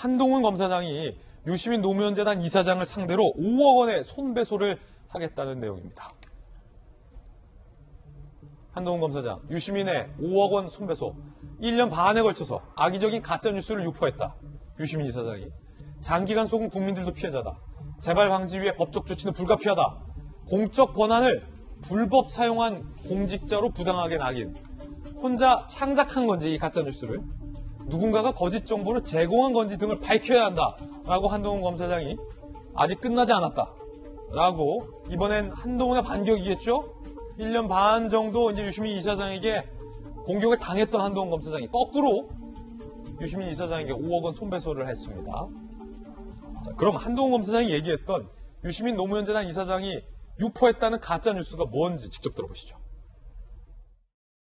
한동훈 검사장이 유시민 노무현 재단 이사장을 상대로 5억 원의 손배소를 하겠다는 내용입니다. 한동훈 검사장, 유시민의 5억 원 손배소, 1년 반에 걸쳐서 악의적인 가짜뉴스를 유포했다. 유시민 이사장이. 장기간 속은 국민들도 피해자다. 재발 방지 위해 법적 조치는 불가피하다. 공적 권한을 불법 사용한 공직자로 부당하게 낙인. 혼자 창작한 건지 이 가짜뉴스를, 누군가가 거짓 정보를 제공한 건지 등을 밝혀야 한다. 라고 한동훈 검사장이 아직 끝나지 않았다. 라고 이번엔 한동훈의 반격이겠죠? 1년 반 정도 이제 유시민 이사장에게 공격을 당했던 한동훈 검사장이 거꾸로 유시민 이사장에게 5억 원 손배소를 했습니다. 자, 그럼 한동훈 검사장이 얘기했던 유시민 노무현 재단 이사장이 유포했다는 가짜뉴스가 뭔지 직접 들어보시죠.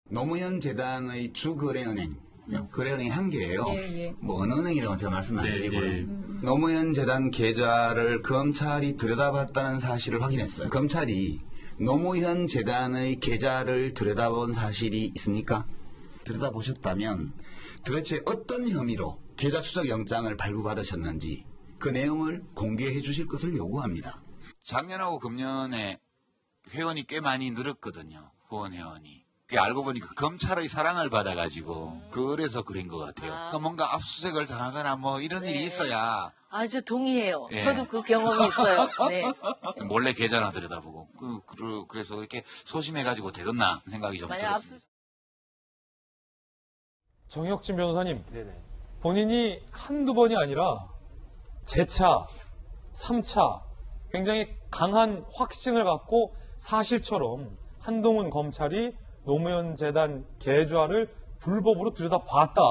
노무현 재단의 주거래은행, 거래은행이 한 개예요. 뭐 어느 은행이라고 제가 말씀 안 드리고요. 노무현 재단 계좌를 검찰이 들여다봤다는 사실을 확인했어요. 검찰이 노무현 재단의 계좌를 들여다본 사실이 있습니까? 들여다보셨다면 도대체 어떤 혐의로 계좌 추적 영장을 발부받으셨는지 그 내용을 공개해 주실 것을 요구합니다. 작년하고 금년에 회원이 꽤 많이 늘었거든요. 후원 회원이. 그게 알고 보니까 검찰의 사랑을 받아가지고 그래서 그런 것 같아요. 그러니까 뭔가 압수수색을 당하거나 뭐 이런 일이 있어야. 아주 동의해요. 예. 저도 그 경험이 있어요. 네. 몰래 계좌나 들여다보고 그래서 이렇게 소심해가지고 되겠나 생각이 좀 들었습니다. 정혁진 변호사님, 본인이 한두 번이 아니라 재차, 3차 굉장히 강한 확신을 갖고 사실처럼 한동훈 검찰이 노무현 재단 계좌를 불법으로 들여다봤다.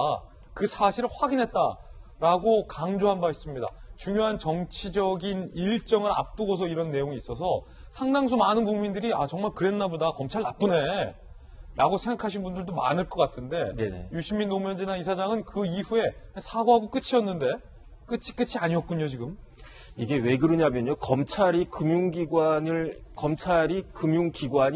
그 사실을 확인했다라고 강조한 바 있습니다. 중요한 정치적인 일정을 앞두고서 이런 내용이 있어서 상당수 많은 국민들이 정말 그랬나 보다. 검찰 나쁘네. 라고 생각하신 분들도 많을 것 같은데 유시민 노무현 재단 이사장은 그 이후에 사과하고 끝이었는데 끝이 아니었군요, 지금. 이게 왜 그러냐면요. 검찰이 금융기관이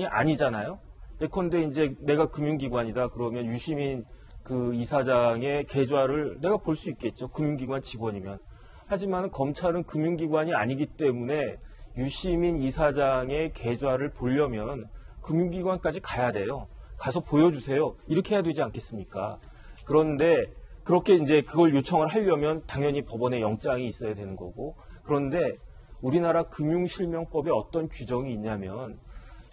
아니잖아요. 예컨대 이제 내가 금융기관이다 그러면 유시민 그 이사장의 계좌를 내가 볼 수 있겠죠. 금융기관 직원이면. 하지만 검찰은 금융기관이 아니기 때문에 유시민 이사장의 계좌를 보려면 금융기관까지 가야 돼요. 가서 보여주세요. 이렇게 해야 되지 않겠습니까? 그런데 그렇게 이제 그걸 요청을 하려면 당연히 법원에 영장이 있어야 되는 거고. 그런데 우리나라 금융실명법에 어떤 규정이 있냐면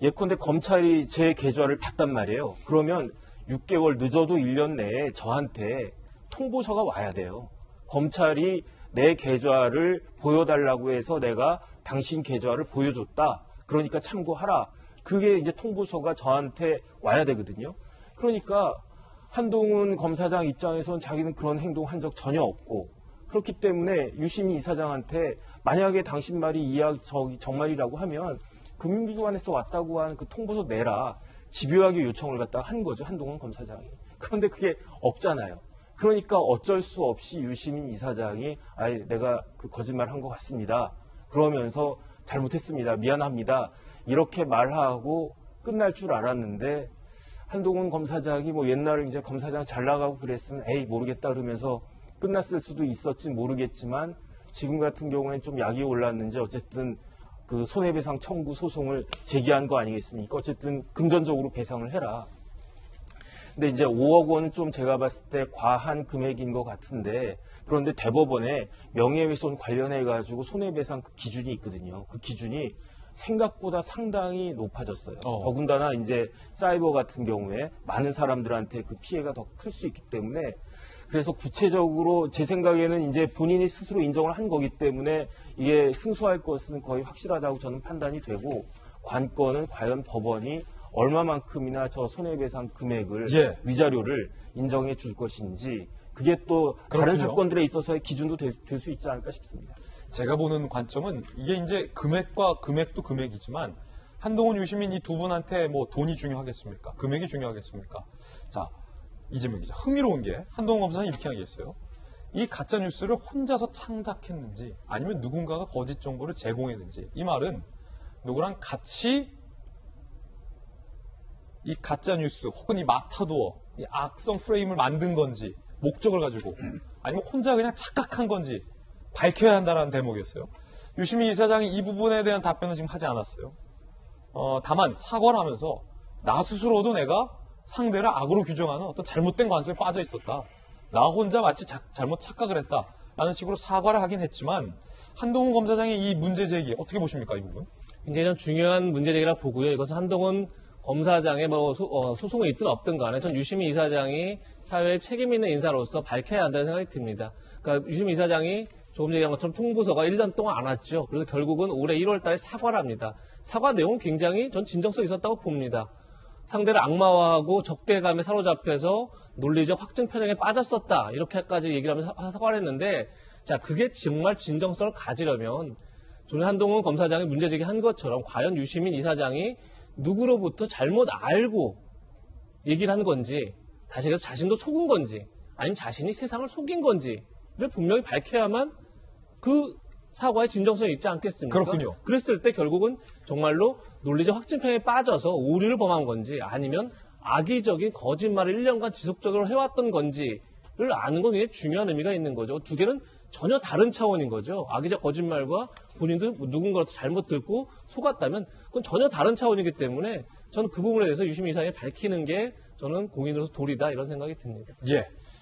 예컨대 검찰이 제 계좌를 봤단 말이에요. 그러면 6개월 늦어도 1년 내에 저한테 통보서가 와야 돼요. 검찰이 내 계좌를 보여달라고 해서 내가 당신 계좌를 보여줬다. 그러니까 참고하라. 그게 이제 통보서가 저한테 와야 되거든요. 그러니까 한동훈 검사장 입장에서는 자기는 그런 행동한 적 전혀 없고 그렇기 때문에 유시민 이사장한테 만약에 당신 말이 정말이라고 하면 금융기관에서 왔다고 한 그 통보서 내라. 집요하게 요청을 갖다가 한 거죠. 한동훈 검사장이. 그런데 그게 없잖아요. 그러니까 어쩔 수 없이 유시민 이사장이 내가 그 거짓말 한 것 같습니다. 그러면서 잘못했습니다. 미안합니다. 이렇게 말하고 끝날 줄 알았는데 한동훈 검사장이 뭐 옛날에 이제 검사장 잘 나가고 그랬으면 모르겠다 그러면서 끝났을 수도 있었지 모르겠지만 지금 같은 경우에는 좀 약이 올랐는지 어쨌든 그 손해배상 청구 소송을 제기한 거 아니겠습니까? 어쨌든 금전적으로 배상을 해라. 근데 이제 5억 원은 좀 제가 봤을 때 과한 금액인 것 같은데 그런데 대법원에 명예훼손 관련해가지고 손해배상 그 기준이 있거든요. 그 기준이 생각보다 상당히 높아졌어요. 더군다나 이제 사이버 같은 경우에 많은 사람들한테 그 피해가 더 클 수 있기 때문에 그래서 구체적으로 제 생각에는 이제 본인이 스스로 인정을 한 거기 때문에 이게 승소할 것은 거의 확실하다고 저는 판단이 되고 관건은 과연 법원이 얼마만큼이나 저 손해배상 금액을 위자료를 인정해 줄 것인지 그게 또 다른 사건들에 있어서의 기준도 될 수 있지 않을까 싶습니다. 제가 보는 관점은 이게 이제 금액도 금액이지만 한동훈, 유시민 이 두 분한테 뭐 돈이 중요하겠습니까? 금액이 중요하겠습니까? 자, 이재명 기자. 흥미로운 게 한동훈 검사는 이렇게 얘기했어요. 이 가짜뉴스를 혼자서 창작했는지 아니면 누군가가 거짓 정보를 제공했는지 이 말은 누구랑 같이 이 가짜뉴스 혹은 이 마타도어, 이 악성 프레임을 만든 건지 목적을 가지고 아니면 혼자 그냥 착각한 건지 밝혀야 한다는 대목이었어요. 유시민 이사장이 이 부분에 대한 답변은 지금 하지 않았어요. 다만 사과를 하면서 나 스스로도 내가 상대를 악으로 규정하는 어떤 잘못된 관습에 빠져 있었다. 나 혼자 마치 잘못 착각을 했다. 라는 식으로 사과를 하긴 했지만 한동훈 검사장의 이 문제 제기 어떻게 보십니까, 이 부분? 굉장히 좀 중요한 문제제기라 보고요. 이것은 한동훈 검사장의 소송이 있든 없든 간에 전 유시민 이사장이 사회에 책임 있는 인사로서 밝혀야 한다는 생각이 듭니다. 그러니까 유시민 이사장이 조금 전에 얘기한 것처럼 통보서가 1년 동안 안 왔죠. 그래서 결국은 올해 1월 달에 사과를 합니다. 사과 내용은 굉장히 전 진정성 있었다고 봅니다. 상대를 악마화하고 적대감에 사로잡혀서 논리적 확증 편향에 빠졌었다. 이렇게까지 얘기를 하면서 사과를 했는데, 자, 그게 정말 진정성을 가지려면 저는 한동훈 검사장이 문제제기한 것처럼 과연 유시민 이사장이 누구로부터 잘못 알고 얘기를 한 건지, 다시 얘기해서 자신도 속은 건지, 아니면 자신이 세상을 속인 건지를 분명히 밝혀야만 그 사과의 진정성이 있지 않겠습니까? 그렇군요. 그랬을 때 결국은 정말로 논리적 확증편에 빠져서 오류를 범한 건지 아니면 악의적인 거짓말을 1년간 지속적으로 해왔던 건지를 아는 건 굉장히 중요한 의미가 있는 거죠. 두 개는 전혀 다른 차원인 거죠. 악의적 거짓말과 본인도 누군가로부터 잘못 듣고 속았다면 그건 전혀 다른 차원이기 때문에 저는 그 부분에 대해서 유시민 이사장이 밝히는 게 저는 공인으로서 도리다 이런 생각이 듭니다. 예.